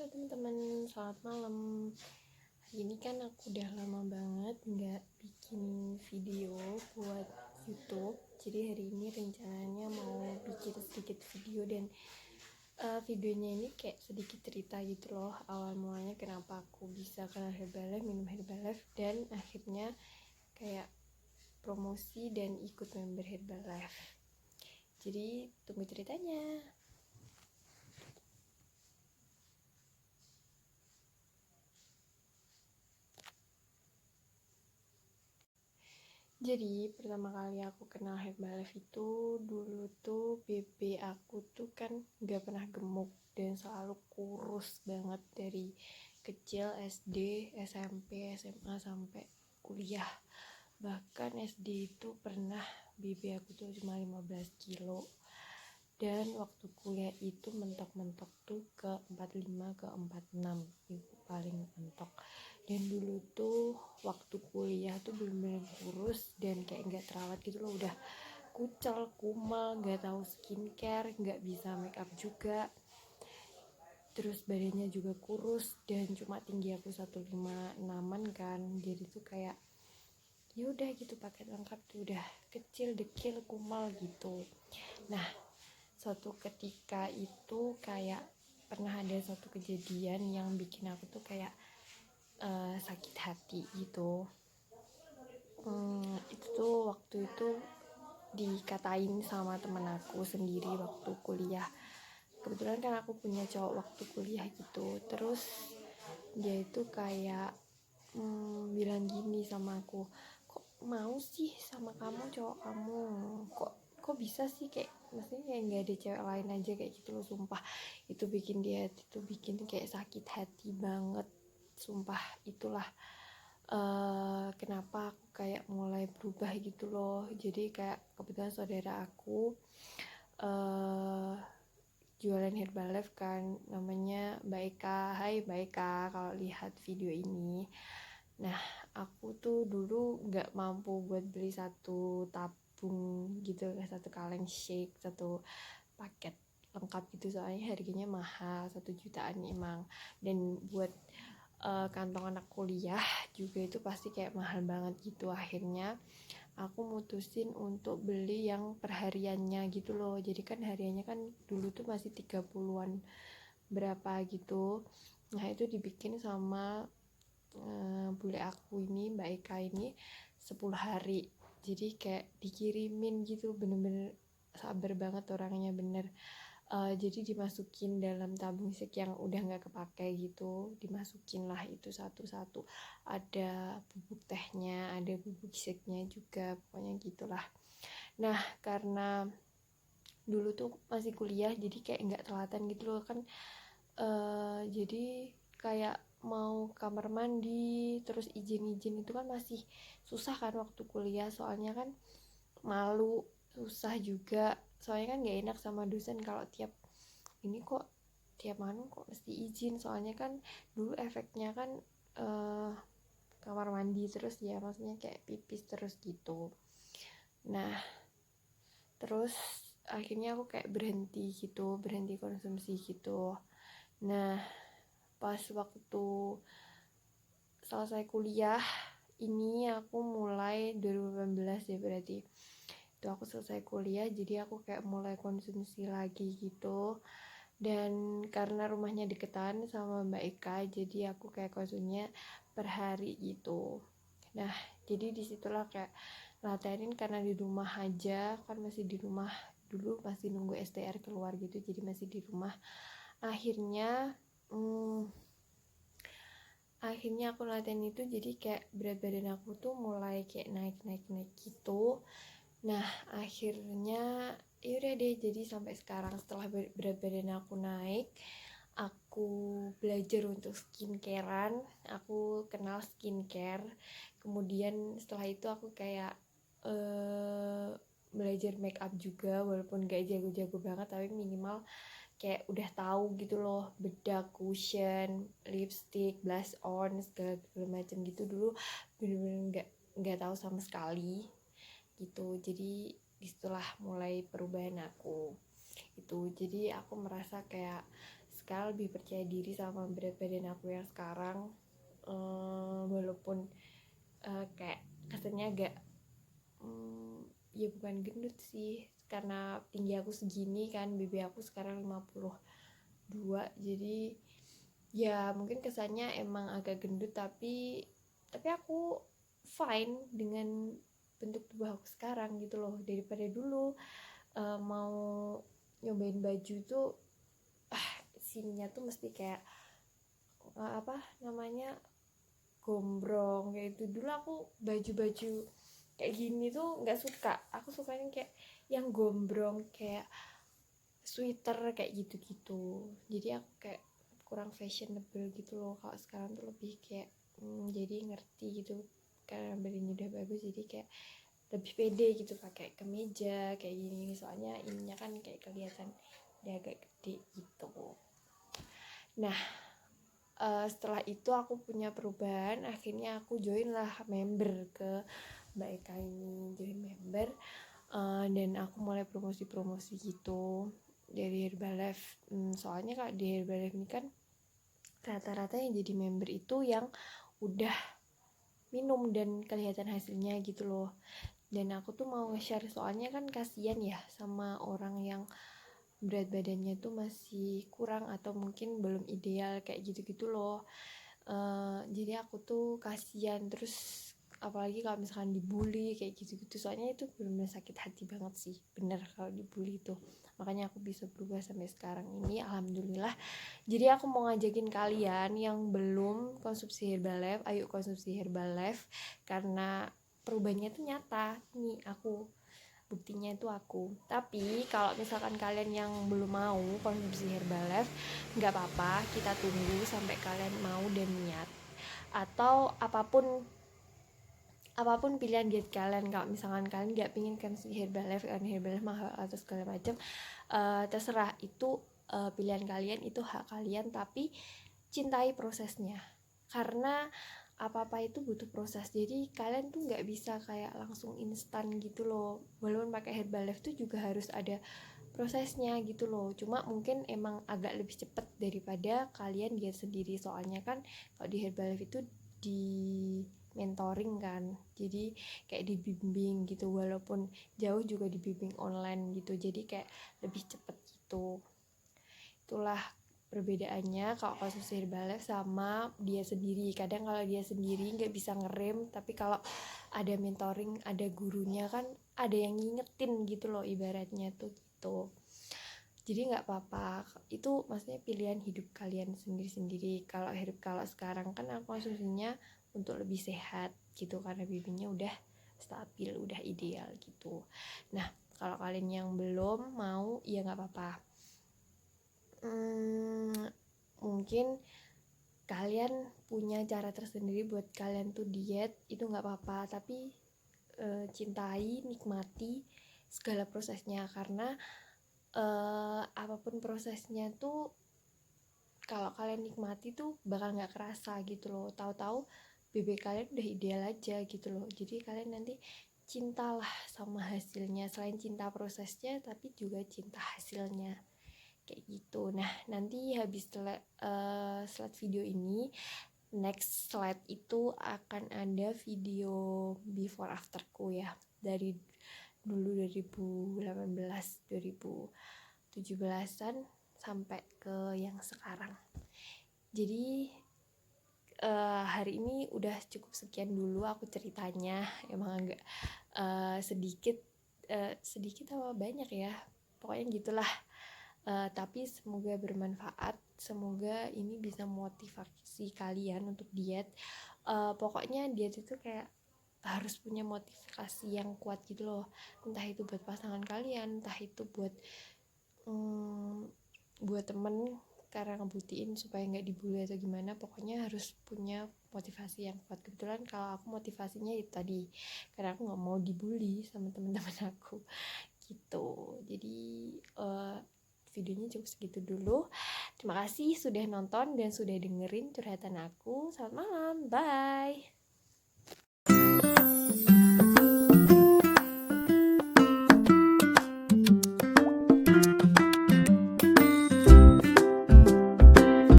Halo teman-teman, selamat malam. Hari ini kan aku udah lama banget nggak bikin video buat YouTube. Jadi hari ini rencananya mau bikin sedikit video dan videonya ini kayak sedikit cerita gitu loh. Awal mulanya kenapa aku bisa kenal Herbalife, minum Herbalife, dan akhirnya kayak promosi dan ikut member Herbalife. Jadi tunggu ceritanya. Jadi pertama kali aku kenal Herbalife itu dulu tuh BB aku tuh kan gak pernah gemuk dan selalu kurus banget dari kecil SD, SMP, SMA sampai kuliah. Bahkan SD itu pernah BB aku tuh cuma 15 kilo. Dan waktu kuliah itu mentok-mentok tuh ke 45 ke 46 itu paling mentok. Dan dulu tuh waktu kuliah tuh bener-bener kurus dan kayak nggak terawat gitu loh, udah kucel, kumal, nggak tahu skincare, nggak bisa make up juga, terus badannya juga kurus dan cuma tinggi aku 156an kan, jadi tuh kayak ya udah gitu paket lengkap tuh udah kecil, dekil, kumal gitu. Nah suatu ketika itu kayak pernah ada suatu kejadian yang bikin aku tuh kayak sakit hati gitu. Itu tuh waktu itu dikatain sama temen aku sendiri waktu kuliah. Kebetulan kan aku punya cowok waktu kuliah gitu. Terus dia itu kayak bilang gini sama aku, kok mau sih sama kamu cowok kamu, kok bisa sih, kayak maksudnya kayak nggak ada cewek lain aja kayak gitu loh. Sumpah itu bikin dia itu bikin kayak sakit hati banget, sumpah. Itulah kenapa aku kayak mulai berubah gitu loh. Jadi kayak kebetulan saudara aku jualan Herbalife kan, namanya Mbak Eka. Hai Mbak Eka kalau lihat video ini. Nah aku tuh dulu nggak mampu buat beli satu tabung gitu, satu kaleng shake, satu paket lengkap gitu, soalnya harganya mahal, 1 jutaan emang. Dan buat kantong anak kuliah juga itu pasti kayak mahal banget gitu. Akhirnya aku mutusin untuk beli yang perhariannya gitu loh. Jadi kan hariannya kan dulu tuh masih 30-an berapa gitu. Nah itu dibikin sama bule aku ini, Mbak Eka ini, 10 hari. Jadi kayak dikirimin gitu, bener-bener sabar banget orangnya, bener. Jadi dimasukin dalam tabung sek yang udah nggak kepakai gitu, dimasukin lah itu satu-satu. Ada bubuk tehnya, ada bubuk seknya juga, pokoknya gitulah. Nah karena dulu tuh masih kuliah jadi kayak nggak telatan gitu loh kan. Jadi kayak mau kamar mandi terus izin itu kan masih susah kan waktu kuliah, soalnya kan malu, susah juga, soalnya kan nggak enak sama dosen kalau tiap ini kok tiap kok mesti izin, soalnya kan dulu efeknya kan kamar mandi terus ya, maksudnya kayak pipis terus gitu. Nah terus akhirnya aku kayak berhenti konsumsi gitu. Nah pas waktu selesai kuliah ini aku mulai 2018 ya berarti itu aku selesai kuliah, jadi aku kayak mulai konsumsi lagi gitu. Dan karena rumahnya deketan sama Mbak Eka, jadi aku kayak konsumnya per hari gitu. Nah jadi disitulah kayak latihanin, karena di rumah aja kan, masih di rumah dulu, masih nunggu STR keluar gitu, jadi masih di rumah. Akhirnya aku latihan itu, jadi kayak berat badan aku tuh mulai kayak naik gitu. Nah akhirnya yaudah deh, jadi sampai sekarang setelah berat badan aku naik, aku belajar untuk skincarean, aku kenal skincare. Kemudian setelah itu aku kayak belajar make up juga, walaupun gak jago-jago banget tapi minimal kayak udah tahu gitu loh, bedak, cushion, lipstick, blush on, segala macam gitu. Dulu bener-bener nggak tahu sama sekali gitu. Jadi disitulah mulai perubahan aku itu. Jadi aku merasa kayak sekarang lebih percaya diri sama berat badan aku yang sekarang. Walaupun kayak kesannya agak ya bukan gendut sih, karena tinggi aku segini kan, BB aku sekarang 52, jadi ya mungkin kesannya emang agak gendut, tapi aku fine dengan bentuk tubuh aku sekarang gitu loh. Daripada dulu mau nyobain baju tuh sininya tuh mesti kayak gombrong kayak itu. Dulu aku baju-baju kayak gini tuh nggak suka, aku sukanya kayak yang gombrong, kayak sweater kayak gitu-gitu. Jadi aku kayak kurang fashionable gitu loh. Kalau sekarang tuh lebih kayak jadi ngerti gitu, karena badannya udah bagus, jadi kayak lebih pede gitu pakai kemeja kayak gini, soalnya ininya kan kayak kelihatan udah agak gede gitu. Nah setelah itu aku punya perubahan, akhirnya aku join lah member ke Mbak Eka ini, join member. Dan aku mulai promosi gitu dari Herbalife. Soalnya kak di Herbalife ini kan rata-rata yang jadi member itu yang udah minum dan kelihatan hasilnya gitu loh. Dan aku tuh mau nge-share, soalnya kan kasihan ya sama orang yang berat badannya tuh masih kurang atau mungkin belum ideal kayak gitu-gitu loh. Jadi aku tuh kasihan, terus apalagi kalau misalkan dibully kayak gitu-gitu, soalnya itu benar-benar sakit hati banget sih, bener kalau dibully itu. Makanya aku bisa berubah sampai sekarang ini, alhamdulillah. Jadi aku mau ngajakin kalian yang belum konsumsi Herbalife, ayo konsumsi Herbalife, karena perubahannya tuh nyata nih, aku buktinya itu aku. Tapi kalau misalkan kalian yang belum mau konsumsi Herbalife, nggak apa-apa, kita tunggu sampai kalian mau dan niat, atau apapun pilihan diet kalian. Kalau misalkan kalian nggak pingin konsumsi Herbalife karena Herbalife mahal atau segala macam, terserah, itu pilihan kalian, itu hak kalian, tapi cintai prosesnya, karena apa-apa itu butuh proses. Jadi kalian tuh nggak bisa kayak langsung instan gitu loh. Walaupun pakai Herbalife tuh juga harus ada prosesnya gitu loh. Cuma mungkin emang agak lebih cepet daripada kalian diet sendiri. Soalnya kan kalau di Herbalife itu di mentoring kan, jadi kayak dibimbing gitu, walaupun jauh juga dibimbing online gitu, jadi kayak lebih cepet gitu. Itulah perbedaannya kalau konsumsi Herbalife sama dia sendiri. Kadang kalau dia sendiri nggak bisa ngerem, tapi kalau ada mentoring, ada gurunya kan, ada yang ngingetin gitu loh ibaratnya tuh gitu. Jadi nggak apa-apa, itu maksudnya pilihan hidup kalian sendiri-sendiri. Kalau sekarang kan aku konsumsinya untuk lebih sehat gitu, karena bibinya udah stabil, udah ideal gitu. Nah kalau kalian yang belum mau, ya nggak apa-apa. Mungkin kalian punya cara tersendiri buat kalian tuh diet, itu nggak apa-apa, tapi cintai, nikmati segala prosesnya, karena apapun prosesnya tuh kalau kalian nikmati tuh bakal nggak kerasa gitu loh. Tahu-tahu BB kalian udah ideal aja gitu loh. Jadi kalian nanti cintalah sama hasilnya, selain cinta prosesnya tapi juga cinta hasilnya kayak gitu. Nah nanti habis slide video ini, next slide itu akan ada video before afterku ya, dari dulu 2018 2017an sampai ke yang sekarang. Jadi hari ini udah cukup sekian dulu aku ceritanya. Emang agak sedikit apa banyak ya, pokoknya gitulah. Tapi semoga bermanfaat, semoga ini bisa motivasi kalian untuk diet. Pokoknya diet itu kayak harus punya motivasi yang kuat gitu loh, entah itu buat pasangan kalian, entah itu buat temen, karena ngebuktiin supaya nggak dibully atau gimana. Pokoknya harus punya motivasi yang kuat. Kebetulan kalau aku motivasinya itu tadi, karena aku nggak mau dibully sama teman-teman aku gitu. Jadi videonya cukup segitu dulu. Terima kasih sudah nonton dan sudah dengerin curhatan aku. Selamat malam, bye.